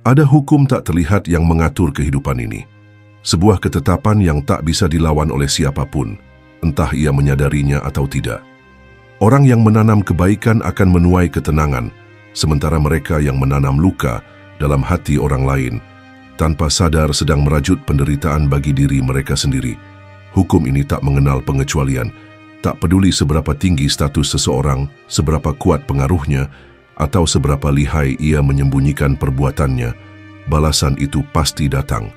Ada hukum tak terlihat yang mengatur kehidupan ini. Sebuah ketetapan yang tak bisa dilawan oleh siapapun, entah ia menyadarinya atau tidak. Orang yang menanam kebaikan akan menuai ketenangan, sementara mereka yang menanam luka dalam hati orang lain, tanpa sadar sedang merajut penderitaan bagi diri mereka sendiri. Hukum ini tak mengenal pengecualian, tak peduli seberapa tinggi status seseorang, seberapa kuat pengaruhnya, atau seberapa lihai ia menyembunyikan perbuatannya, balasan itu pasti datang.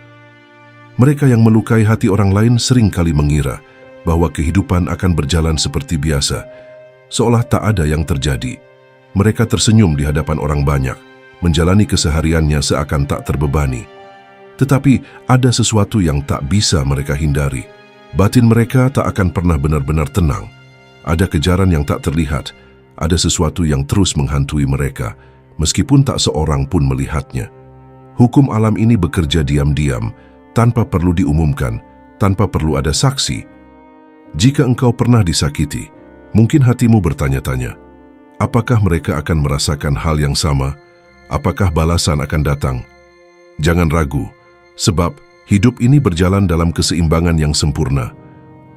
Mereka yang melukai hati orang lain seringkali mengira bahwa kehidupan akan berjalan seperti biasa, seolah tak ada yang terjadi. Mereka tersenyum di hadapan orang banyak, menjalani kesehariannya seakan tak terbebani. Tetapi ada sesuatu yang tak bisa mereka hindari. Batin mereka tak akan pernah benar-benar tenang. Ada kejaran yang tak terlihat, ada sesuatu yang terus menghantui mereka, meskipun tak seorang pun melihatnya. Hukum alam ini bekerja diam-diam, tanpa perlu diumumkan, tanpa perlu ada saksi. Jika engkau pernah disakiti, mungkin hatimu bertanya-tanya, apakah mereka akan merasakan hal yang sama? Apakah balasan akan datang? Jangan ragu, sebab hidup ini berjalan dalam keseimbangan yang sempurna.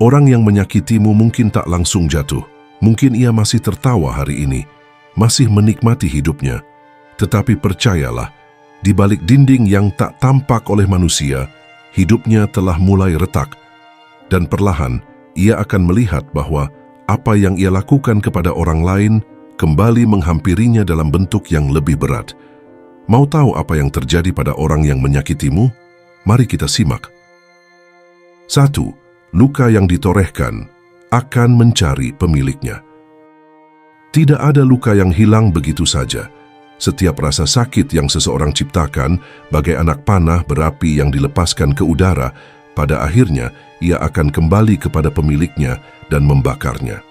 Orang yang menyakitimu mungkin tak langsung jatuh, mungkin ia masih tertawa hari ini, masih menikmati hidupnya. Tetapi percayalah, di balik dinding yang tak tampak oleh manusia, hidupnya telah mulai retak, dan perlahan ia akan melihat bahwa apa yang ia lakukan kepada orang lain kembali menghampirinya dalam bentuk yang lebih berat. Mau tahu apa yang terjadi pada orang yang menyakitimu? Mari kita simak. 1. Luka yang ditorehkan akan mencari pemiliknya. Tidak ada luka yang hilang begitu saja. Setiap rasa sakit yang seseorang ciptakan, bagai anak panah berapi yang dilepaskan ke udara, pada akhirnya ia akan kembali kepada pemiliknya dan membakarnya.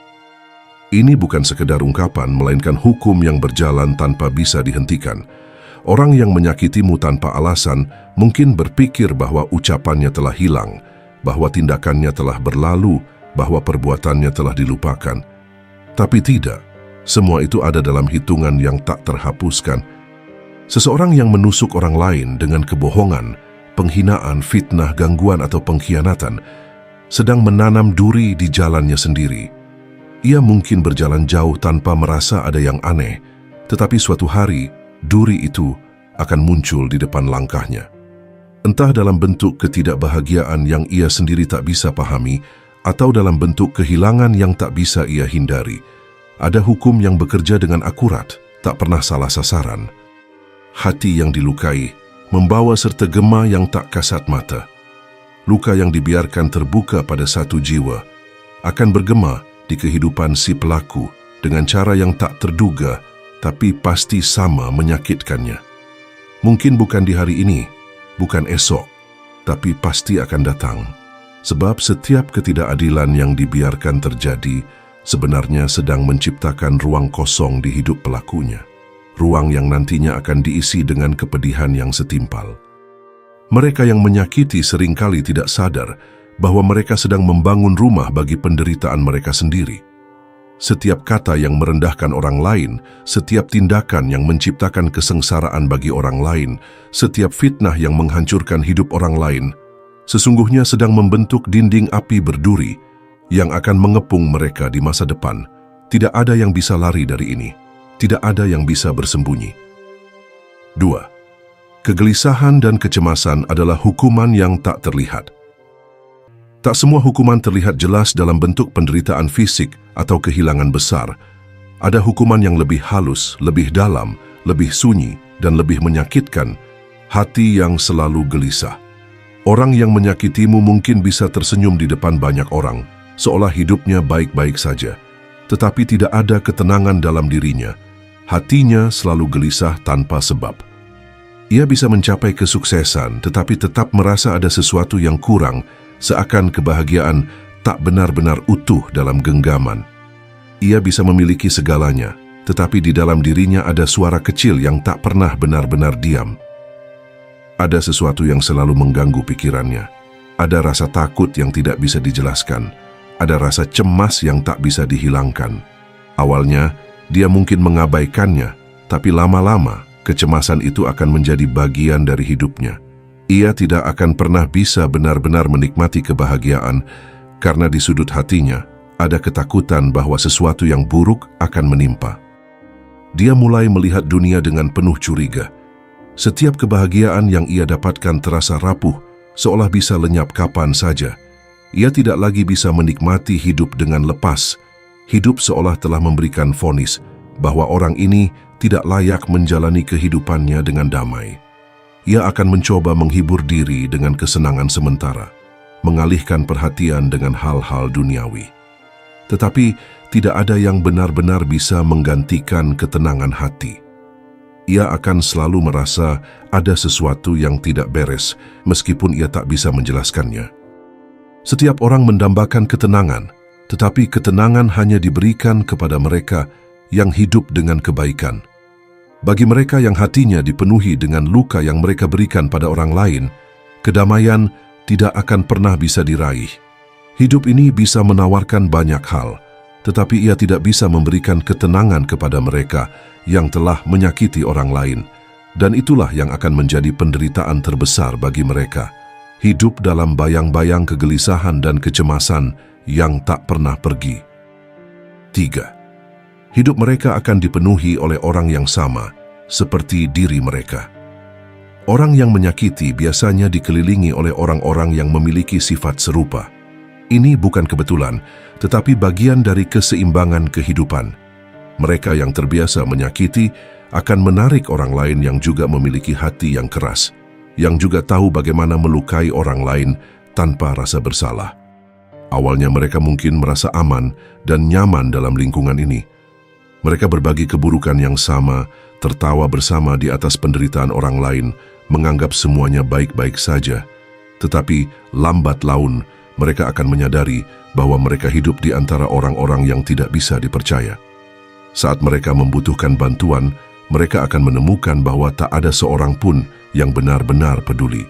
Ini bukan sekedar ungkapan, melainkan hukum yang berjalan tanpa bisa dihentikan. Orang yang menyakitimu tanpa alasan mungkin berpikir bahwa ucapannya telah hilang, bahwa tindakannya telah berlalu, bahwa perbuatannya telah dilupakan. Tapi tidak. Semua itu ada dalam hitungan yang tak terhapuskan. Seseorang yang menusuk orang lain dengan kebohongan, penghinaan, fitnah, gangguan atau pengkhianatan, sedang menanam duri di jalannya sendiri. Ia mungkin berjalan jauh tanpa merasa ada yang aneh, tetapi suatu hari, duri itu akan muncul di depan langkahnya. Entah dalam bentuk ketidakbahagiaan yang ia sendiri tak bisa pahami, atau dalam bentuk kehilangan yang tak bisa ia hindari. Ada hukum yang bekerja dengan akurat, tak pernah salah sasaran. Hati yang dilukai membawa serta gema yang tak kasat mata. Luka yang dibiarkan terbuka pada satu jiwa akan bergema di kehidupan si pelaku dengan cara yang tak terduga, tapi pasti sama menyakitkannya. Mungkin bukan di hari ini, bukan esok, tapi pasti akan datang. Sebab setiap ketidakadilan yang dibiarkan terjadi sebenarnya sedang menciptakan ruang kosong di hidup pelakunya. Ruang yang nantinya akan diisi dengan kepedihan yang setimpal. Mereka yang menyakiti seringkali tidak sadar bahwa mereka sedang membangun rumah bagi penderitaan mereka sendiri. Setiap kata yang merendahkan orang lain, setiap tindakan yang menciptakan kesengsaraan bagi orang lain, setiap fitnah yang menghancurkan hidup orang lain, sesungguhnya sedang membentuk dinding api berduri yang akan mengepung mereka di masa depan. Tidak ada yang bisa lari dari ini. Tidak ada yang bisa bersembunyi. 2. Kegelisahan dan kecemasan adalah hukuman yang tak terlihat. Tak semua hukuman terlihat jelas dalam bentuk penderitaan fisik atau kehilangan besar. Ada hukuman yang lebih halus, lebih dalam, lebih sunyi, dan lebih menyakitkan. Hati yang selalu gelisah. Orang yang menyakitimu mungkin bisa tersenyum di depan banyak orang, seolah hidupnya baik-baik saja, tetapi tidak ada ketenangan dalam dirinya. Hatinya selalu gelisah tanpa sebab. Ia bisa mencapai kesuksesan, tetapi tetap merasa ada sesuatu yang kurang, seakan kebahagiaan tak benar-benar utuh dalam genggaman. Ia bisa memiliki segalanya, tetapi di dalam dirinya ada suara kecil yang tak pernah benar-benar diam. Ada sesuatu yang selalu mengganggu pikirannya. Ada rasa takut yang tidak bisa dijelaskan. Ada rasa cemas yang tak bisa dihilangkan. Awalnya, dia mungkin mengabaikannya, tapi lama-lama Kecemasan itu akan menjadi bagian dari hidupnya. Ia tidak akan pernah bisa benar-benar menikmati kebahagiaan karena di sudut hatinya ada ketakutan bahwa sesuatu yang buruk akan menimpa. Dia mulai melihat dunia dengan penuh curiga. Setiap kebahagiaan yang ia dapatkan terasa rapuh, seolah bisa lenyap kapan saja. Ia tidak lagi bisa menikmati hidup dengan lepas. Hidup seolah telah memberikan vonis bahwa orang ini tidak layak menjalani kehidupannya dengan damai. Ia akan mencoba menghibur diri dengan kesenangan sementara, mengalihkan perhatian dengan hal-hal duniawi. Tetapi tidak ada yang benar-benar bisa menggantikan ketenangan hati. Ia akan selalu merasa ada sesuatu yang tidak beres meskipun ia tak bisa menjelaskannya. Setiap orang mendambakan ketenangan, tetapi ketenangan hanya diberikan kepada mereka yang hidup dengan kebaikan. Bagi mereka yang hatinya dipenuhi dengan luka yang mereka berikan pada orang lain, kedamaian tidak akan pernah bisa diraih. Hidup ini bisa menawarkan banyak hal, tetapi ia tidak bisa memberikan ketenangan kepada mereka yang telah menyakiti orang lain, dan itulah yang akan menjadi penderitaan terbesar bagi mereka. Hidup dalam bayang-bayang kegelisahan dan kecemasan yang tak pernah pergi. 3. Hidup mereka akan dipenuhi oleh orang yang sama, seperti diri mereka. Orang yang menyakiti biasanya dikelilingi oleh orang-orang yang memiliki sifat serupa. Ini bukan kebetulan, tetapi bagian dari keseimbangan kehidupan. Mereka yang terbiasa menyakiti akan menarik orang lain yang juga memiliki hati yang keras, yang juga tahu bagaimana melukai orang lain tanpa rasa bersalah. Awalnya mereka mungkin merasa aman dan nyaman dalam lingkungan ini. Mereka berbagi keburukan yang sama, tertawa bersama di atas penderitaan orang lain, menganggap semuanya baik-baik saja. Tetapi lambat laun, mereka akan menyadari bahwa mereka hidup di antara orang-orang yang tidak bisa dipercaya. Saat mereka membutuhkan bantuan, mereka akan menemukan bahwa tak ada seorang pun yang benar-benar peduli.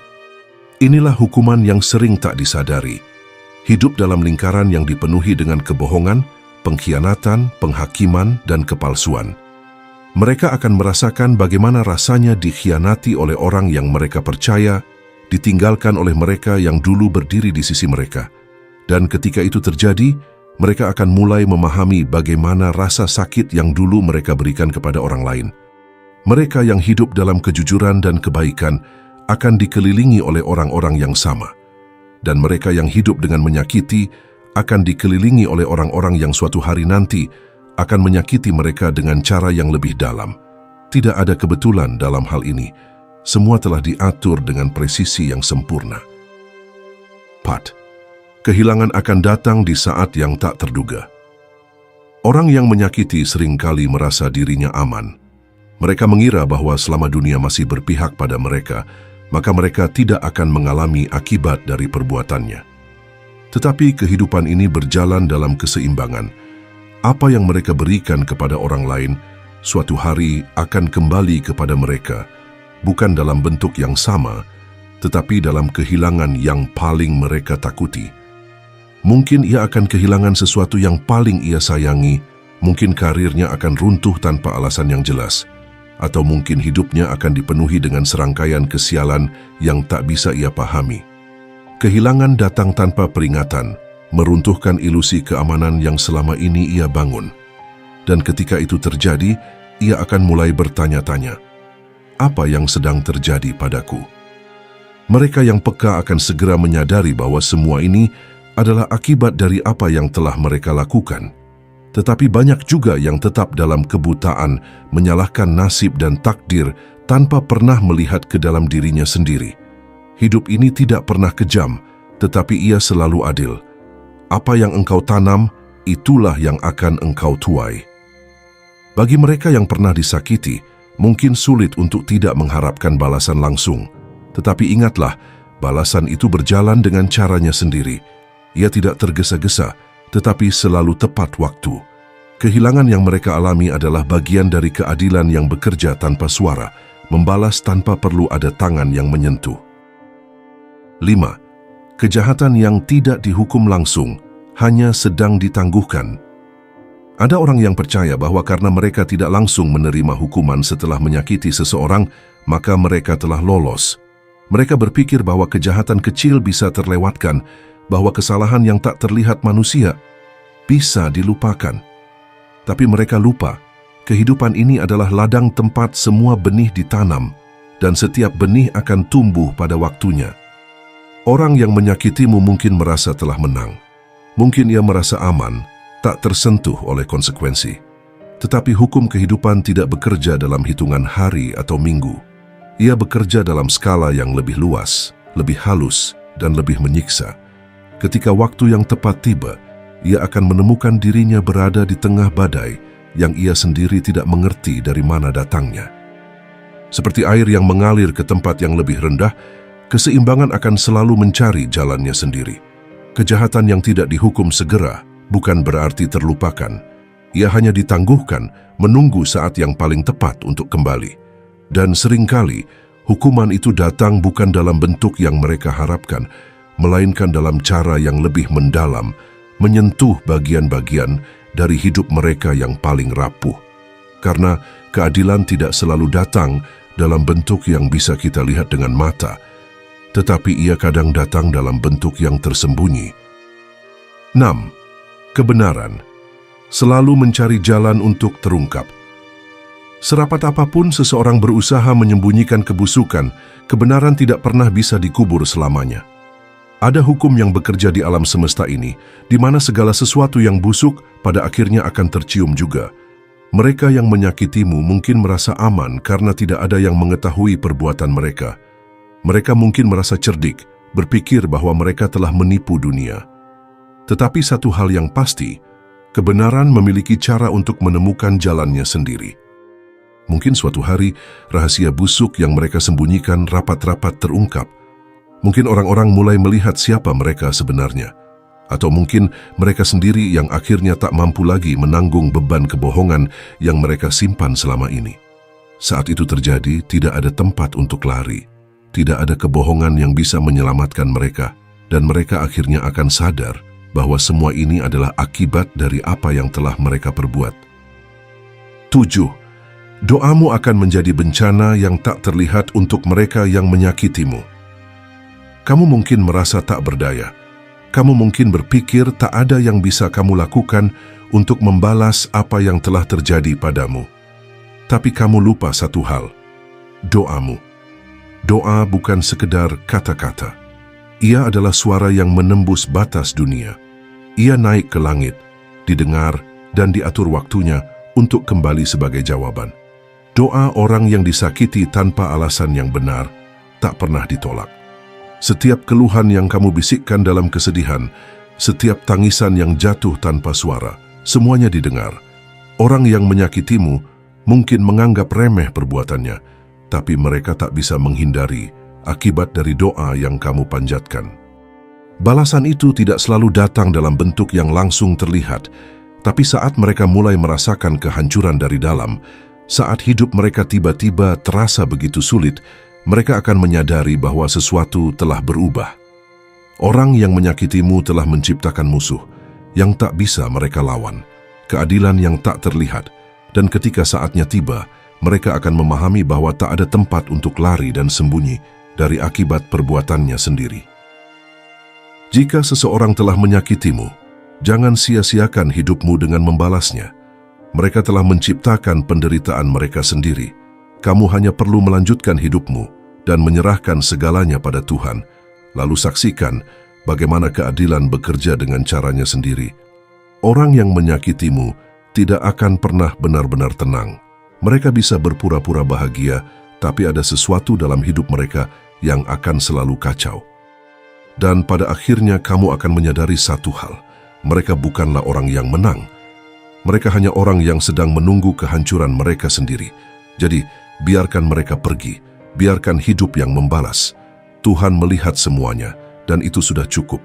Inilah hukuman yang sering tak disadari. Hidup dalam lingkaran yang dipenuhi dengan kebohongan, pengkhianatan, penghakiman, dan kepalsuan. Mereka akan merasakan bagaimana rasanya dikhianati oleh orang yang mereka percaya, ditinggalkan oleh mereka yang dulu berdiri di sisi mereka. Dan ketika itu terjadi, mereka akan mulai memahami bagaimana rasa sakit yang dulu mereka berikan kepada orang lain. Mereka yang hidup dalam kejujuran dan kebaikan akan dikelilingi oleh orang-orang yang sama. Dan mereka yang hidup dengan menyakiti akan dikelilingi oleh orang-orang yang suatu hari nanti akan menyakiti mereka dengan cara yang lebih dalam. Tidak ada kebetulan dalam hal ini. Semua telah diatur dengan presisi yang sempurna. 4. Kehilangan akan datang di saat yang tak terduga. Orang yang menyakiti seringkali merasa dirinya aman. Mereka mengira bahwa selama dunia masih berpihak pada mereka, maka mereka tidak akan mengalami akibat dari perbuatannya. Tetapi kehidupan ini berjalan dalam keseimbangan. Apa yang mereka berikan kepada orang lain, suatu hari akan kembali kepada mereka, bukan dalam bentuk yang sama, tetapi dalam kehilangan yang paling mereka takuti. Mungkin ia akan kehilangan sesuatu yang paling ia sayangi, mungkin karirnya akan runtuh tanpa alasan yang jelas, atau mungkin hidupnya akan dipenuhi dengan serangkaian kesialan yang tak bisa ia pahami. Kehilangan datang tanpa peringatan, meruntuhkan ilusi keamanan yang selama ini ia bangun. Dan ketika itu terjadi, ia akan mulai bertanya-tanya, apa yang sedang terjadi padaku? Mereka yang peka akan segera menyadari bahwa semua ini adalah akibat dari apa yang telah mereka lakukan. Tetapi banyak juga yang tetap dalam kebutaan, menyalahkan nasib dan takdir tanpa pernah melihat ke dalam dirinya sendiri. Hidup ini tidak pernah kejam, tetapi ia selalu adil. Apa yang engkau tanam, itulah yang akan engkau tuai. Bagi mereka yang pernah disakiti, mungkin sulit untuk tidak mengharapkan balasan langsung. Tetapi ingatlah, balasan itu berjalan dengan caranya sendiri. Ia tidak tergesa-gesa, tetapi selalu tepat waktu. Kehilangan yang mereka alami adalah bagian dari keadilan yang bekerja tanpa suara, membalas tanpa perlu ada tangan yang menyentuh. 5. Kejahatan yang tidak dihukum langsung, hanya sedang ditangguhkan. Ada orang yang percaya bahwa karena mereka tidak langsung menerima hukuman setelah menyakiti seseorang, maka mereka telah lolos. Mereka berpikir bahwa kejahatan kecil bisa terlewatkan, bahwa kesalahan yang tak terlihat manusia bisa dilupakan. Tapi mereka lupa, kehidupan ini adalah ladang tempat semua benih ditanam, dan setiap benih akan tumbuh pada waktunya. Orang yang menyakitimu mungkin merasa telah menang. Mungkin ia merasa aman, tak tersentuh oleh konsekuensi. Tetapi hukum kehidupan tidak bekerja dalam hitungan hari atau minggu. Ia bekerja dalam skala yang lebih luas, lebih halus, dan lebih menyiksa. Ketika waktu yang tepat tiba, ia akan menemukan dirinya berada di tengah badai yang ia sendiri tidak mengerti dari mana datangnya. Seperti air yang mengalir ke tempat yang lebih rendah, keseimbangan akan selalu mencari jalannya sendiri. Kejahatan yang tidak dihukum segera bukan berarti terlupakan. Ia hanya ditangguhkan, menunggu saat yang paling tepat untuk kembali. Dan seringkali, hukuman itu datang bukan dalam bentuk yang mereka harapkan, melainkan dalam cara yang lebih mendalam, menyentuh bagian-bagian dari hidup mereka yang paling rapuh. Karena keadilan tidak selalu datang dalam bentuk yang bisa kita lihat dengan mata, tetapi ia kadang datang dalam bentuk yang tersembunyi. 6. Kebenaran selalu mencari jalan untuk terungkap. Serapat apapun seseorang berusaha menyembunyikan kebusukan, kebenaran tidak pernah bisa dikubur selamanya. Ada hukum yang bekerja di alam semesta ini, di mana segala sesuatu yang busuk pada akhirnya akan tercium juga. Mereka yang menyakitimu mungkin merasa aman karena tidak ada yang mengetahui perbuatan mereka. Mereka mungkin merasa cerdik, berpikir bahwa mereka telah menipu dunia. Tetapi satu hal yang pasti, kebenaran memiliki cara untuk menemukan jalannya sendiri. Mungkin suatu hari, rahasia busuk yang mereka sembunyikan rapat-rapat terungkap. Mungkin orang-orang mulai melihat siapa mereka sebenarnya. Atau mungkin mereka sendiri yang akhirnya tak mampu lagi menanggung beban kebohongan yang mereka simpan selama ini. Saat itu terjadi, tidak ada tempat untuk lari. Tidak ada kebohongan yang bisa menyelamatkan mereka. Dan mereka akhirnya akan sadar bahwa semua ini adalah akibat dari apa yang telah mereka perbuat. 7. Doamu akan menjadi bencana yang tak terlihat untuk mereka yang menyakitimu. Kamu mungkin merasa tak berdaya. Kamu mungkin berpikir tak ada yang bisa kamu lakukan untuk membalas apa yang telah terjadi padamu. Tapi kamu lupa satu hal, doamu. Doa bukan sekedar kata-kata. Ia adalah suara yang menembus batas dunia. Ia naik ke langit, didengar dan diatur waktunya untuk kembali sebagai jawaban. Doa orang yang disakiti tanpa alasan yang benar tak pernah ditolak. Setiap keluhan yang kamu bisikkan dalam kesedihan, setiap tangisan yang jatuh tanpa suara, semuanya didengar. Orang yang menyakitimu mungkin menganggap remeh perbuatannya, tapi mereka tak bisa menghindari akibat dari doa yang kamu panjatkan. Balasan itu tidak selalu datang dalam bentuk yang langsung terlihat, tapi saat mereka mulai merasakan kehancuran dari dalam, saat hidup mereka tiba-tiba terasa begitu sulit, mereka akan menyadari bahwa sesuatu telah berubah. Orang yang menyakitimu telah menciptakan musuh yang tak bisa mereka lawan, keadilan yang tak terlihat, dan ketika saatnya tiba, mereka akan memahami bahwa tak ada tempat untuk lari dan sembunyi dari akibat perbuatannya sendiri. Jika seseorang telah menyakitimu, jangan sia-siakan hidupmu dengan membalasnya. Mereka telah menciptakan penderitaan mereka sendiri. Kamu hanya perlu melanjutkan hidupmu dan menyerahkan segalanya pada Tuhan, lalu saksikan bagaimana keadilan bekerja dengan caranya sendiri. Orang yang menyakitimu tidak akan pernah benar-benar tenang. Mereka bisa berpura-pura bahagia, tapi ada sesuatu dalam hidup mereka yang akan selalu kacau. Dan pada akhirnya kamu akan menyadari satu hal, mereka bukanlah orang yang menang. Mereka hanya orang yang sedang menunggu kehancuran mereka sendiri. Jadi, biarkan mereka pergi, biarkan hidup yang membalas. Tuhan melihat semuanya, dan itu sudah cukup.